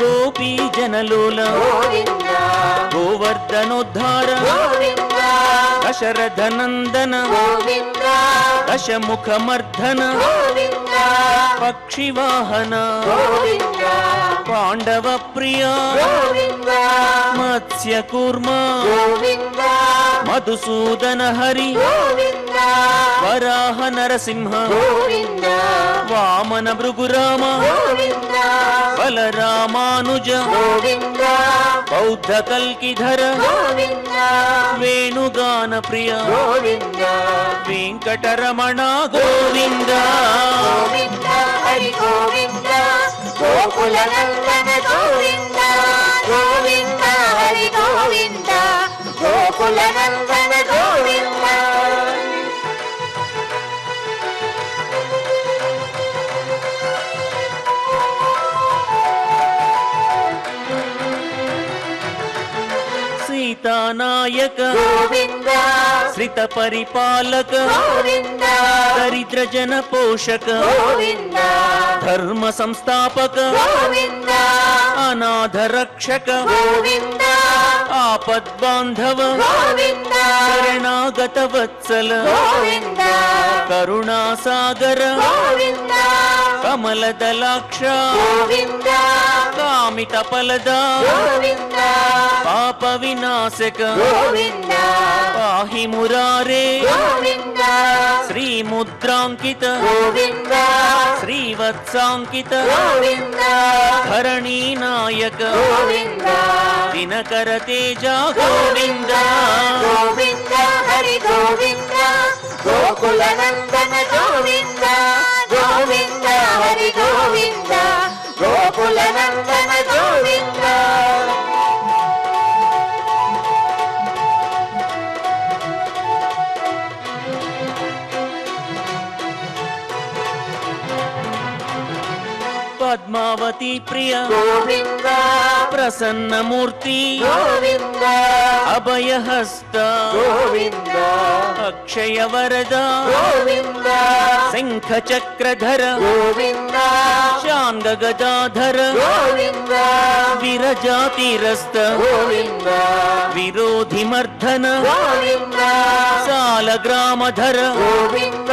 గోపీ జనలోల గోవింద గోవర్ధనోద్ధార గోవింద దశరథ నందన గోవింద దశముఖమర్ధన గోవింద పక్షివాహన గోవింద పాండవ ప్రియ గోవింద మత్స్య కూర్మ గోవింద మధుసూదన హరి గోవింద వరాహ నరసింహ గోవింద వామన భృగురామ గోవింద బలరామానుజ గోవింద బౌద్ధ కల్కిధర గోవింద వేణుగాన ప్రియ గోవింద వెంకటరమణ గోవింద గోవింద హరి గోవింద గోకుల నందన గోవింద గోవింద హరి గోవింద గోకుల నందన గోవింద సీతానాయక గోవింద శ్రిత పరిపాలక గోవింద దరిద్ర జన పోషక గోవింద ధర్మ సంస్థాపక గోవింద అనాథ రక్షక గోవింద ఆపద్బాంధవ గోవింద శరణాగత వత్సల గోవింద కరుణాసాగర గోవింద కమలదలాక్ష గోవింద కామిత ఫలద గోవింద పాప వినాశక గోవింద పాహి మురారే గోవింద శ్రీ ముద్రాంకిత గోవింద శ్రీవత్సాంకిత గోవింద ధరణీ నాయక గోవింద దినకర తేజ గోవింద గోవింద హరి గోవింద గోకుల నందన గోవింద గోవింద హరి గోవింద గోకుల నందన గోవింద పద్మావతి ప్రియ గోవింద ప్రసన్నమూర్తి గోవింద అభయహస్త గోవింద అక్షయ వరద గోవింద శంఖ చక్రధర గోవింద శాంగ గదాధర గోవింద విరజాతిరస్త గోవింద విరోధి మర్ధన గోవింద సాల గ్రామధర గోవింద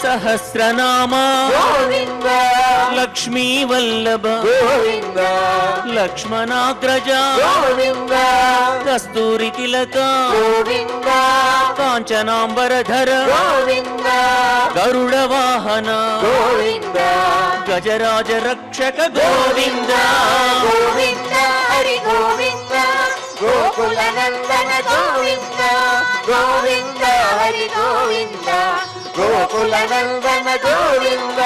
సహస్రనామ గోవింద లక్ష్మీ వల్లభ గోవింద లక్ష్మణాగ్రజ గోవింద కస్తూరి తిలక గోవింద కాంచనాంబరధర గోవింద గరుడ వాహన గోవింద గజరాజ రక్షక గోవింద గోవింద హరి గోవింద గోకుల నందన గోవింద గోవింద హరి గోవింద గోకుల నందన గోవింద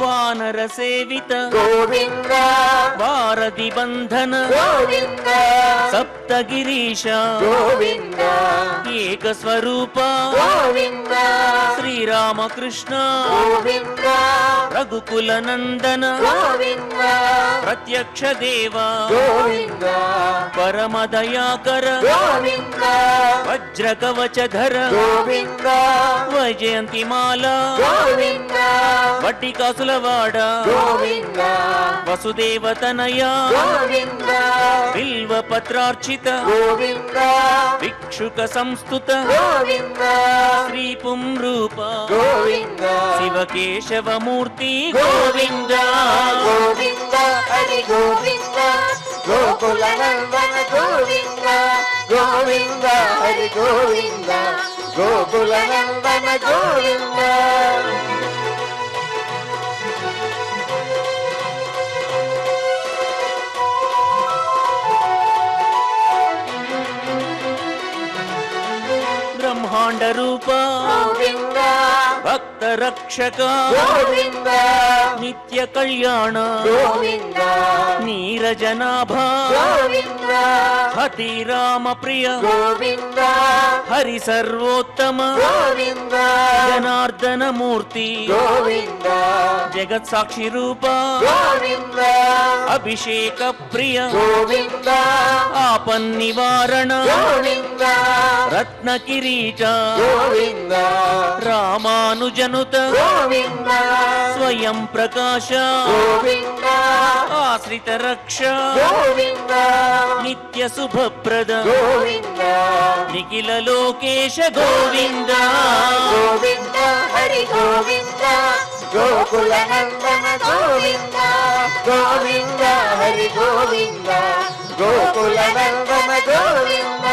వానర సేవిత గోవింద వారధి బంధన గోవింద సప్తగిరీశ గోవింద ఏకస్వరూప గోవింద శ్రీరామకృష్ణ గోవింద రఘుకుల నందన గోవింద ప్రత్యక్ష దేవ గోవింద పరమదయాకర గోవింద వజ్రకవచధర గోవింద వైజయంతిమాల గోవింద వడ్డికాసులవాడ గోవింద వసుదేవతనయ గోవింద బిల్వపత్రార్చిత గోవింద భిక్షుక సంస్థుత గోవింద శ్రీ పుంరూప గోవింద శివకేశవమూర్తి గోవింద గోవింద హరి గోవింద గోకుల నందన గోవింద గోవింద హరి గోవింద గోకుల నందన గోవింద బ్రహ్మాండ రూప గోవింద భక్త రక్షక గోవింద నిత్య కళ్యాణ గోవింద నీరజనాభ గోవింద హతి రామ ప్రియ గోవింద హరి సర్వోత్తమ గోవింద జనార్దన మూర్తి గోవింద జగత్ సాక్షి రూప గోవింద అభిషేక ప్రియ గోవింద ఆపన్నివారణ గోవింద రత్న కిరీట గోవింద రామానుజనుత గోవింద స్వయం ప్రకాశ గోవింద ఆశ్రిత రక్ష గోవింద నిత్య శుభప్రద గోవింద నిఖిల లోకేశ గోవింద గోవింద హరి గోవింద గోకుల నందన గోవింద గోవింద హరి గోవింద గోకుల నందన గోవింద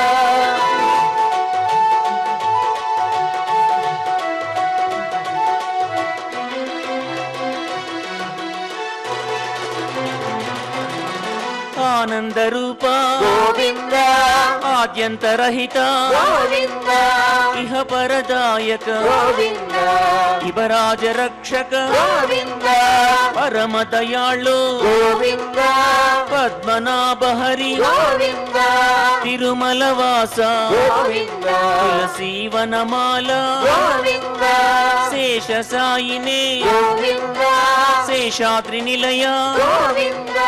ఆనంద రూప గోవింద ఆద్యంతరహిత గోవింద ఇహ పరదాయక గోవింద ఇవరాజ రక్షక గోవింద పరమ దయాళు గోవింద పద్మనాభ హరి గోవింద తిరుమల వాస గోవింద తులసీవనమాల గోవింద శేష సాయినే గోవింద శేషాద్రి నిలయ గోవింద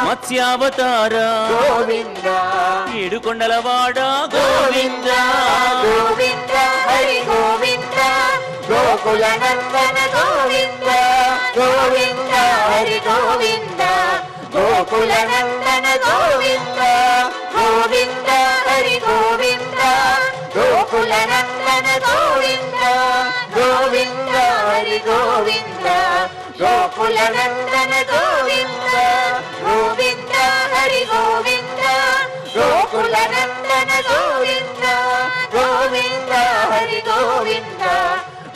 మత్స్యావతార గోవింద ఏడుకొండలవాడ గోవింద గోవింద హరి గోవింద గోకుల నందన గోవింద గోవింద హరి గోవింద గోకుల నందన గోవింద గోవింద హరి గోవింద గోకుల నందన గోవింద గోవింద హరి గోవింద గోకుల నందన గోవింద గోవింద హరి గోవింద గోకుల నందన గోవింద గోవింద హరి గోవింద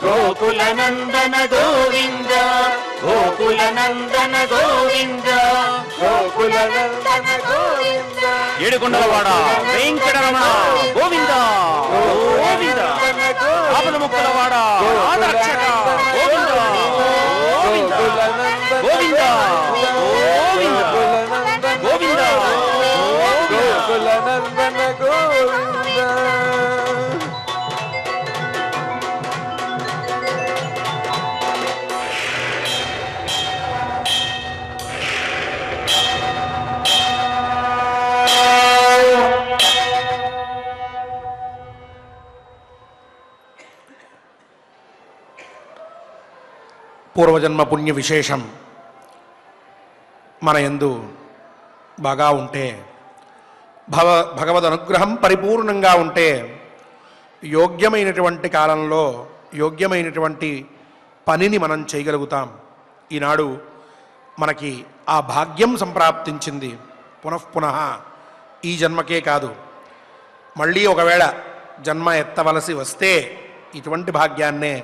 గోకుల నందన గోవింద గోకుల నందన గోవింద గోకుల నందన గోవింద ఏడుకొండలవాడ వెంకటరమణ గోవింద గోవింద ఆపద ముక్కలవాడ ఆదర్శక గోవింద గోవింద గోవింద గోవింద గోవింద గోకుల నందన గోవింద పూర్వజన్మ పుణ్య విశేషం మన యందు బాగా ఉంటే భగవద్ అనుగ్రహం పరిపూర్ణంగా ఉంటే యోగ్యమైనటువంటి కాలంలో యోగ్యమైనటువంటి పనిని మనం చేయగలుగుతాం. ఈనాడు మనకి ఆ భాగ్యం సంప్రాప్తించింది. పునఃపునః ఈ జన్మకే కాదు, మళ్ళీ ఒకవేళ జన్మ ఎత్తవలసి వస్తే ఇటువంటి భాగ్యాన్నే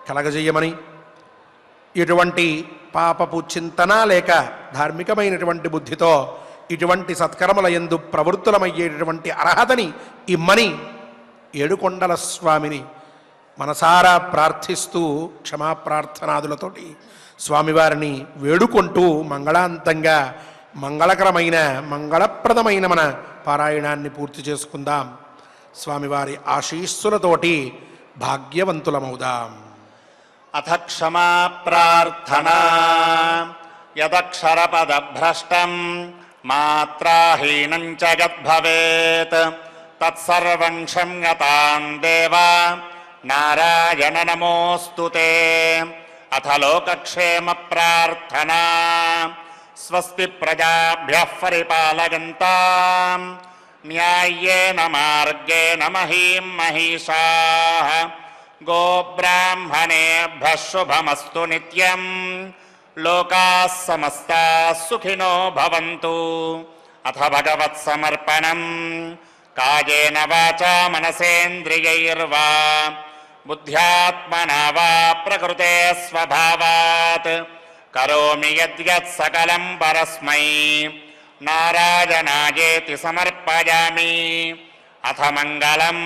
కలగజేయమని, ఇటువంటి పాపపు చింతన లేక ధార్మికమైనటువంటి బుద్ధితో ఇటువంటి సత్కర్మల యందు ప్రవృత్తులమయ్యేటటువంటి అర్హతని ఇమ్మని ఏడుకొండల స్వామిని మనసారా ప్రార్థిస్తూ క్షమాప్రార్థనాదులతోటి స్వామివారిని వేడుకుంటూ మంగళాంతంగా మంగళకరమైన మంగళప్రదమైన మన పారాయణాన్ని పూర్తి చేసుకుందాం. స్వామివారి ఆశీస్సులతోటి భాగ్యవంతులమవుదాం. అథ క్షమా ప్రార్థనా యదక్షరపదభ్రష్టం మాత్రాహీనం చ యద్భవేత్ తత్సర్వం క్షమ్యతాం దేవా నారాయణ నమోస్తుతే. అథ లోకక్షేమ ప్రార్థనా స్వస్తి ప్రజాభ్యః పరిపాలయంతాం న్యాయేన మార్గేణ మహీం మహిషాః గోబ్రాహ్మణేభ్యః శుభమస్తు నిత్యం లోకాः సమస్తాः సుఖినో భవంతు. అథ భగవత్సమర్పణం కాయేన వాచా మనసేంద్రియైర్వా బుద్ధ్యాత్మనా వా ప్రకృతే స్వభావాత్ కరోమి యద్యత్ సకలం పరస్మై నారాయణాయేతి సమర్పయామి. అథ మంగళం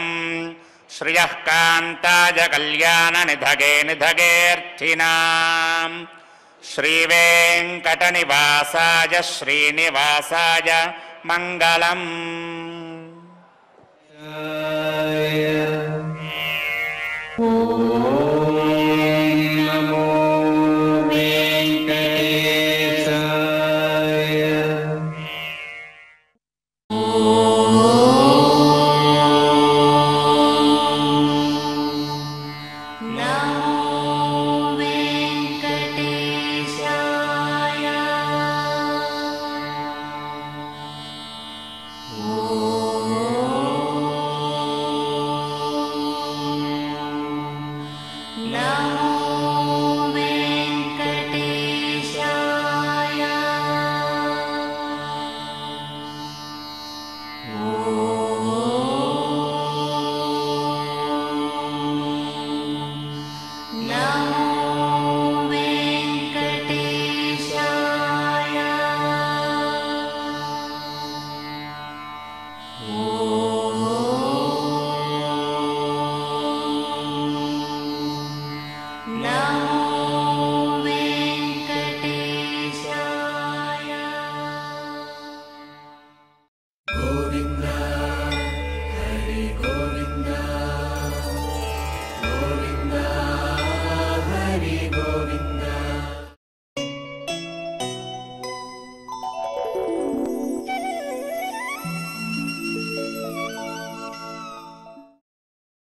శ్రియః కాంతాయ కళ్యాణ నిధగే నిధగేర్థినాం శ్రీవేంకటనివాసాయ శ్రీనివాసాయ మంగళం. Oh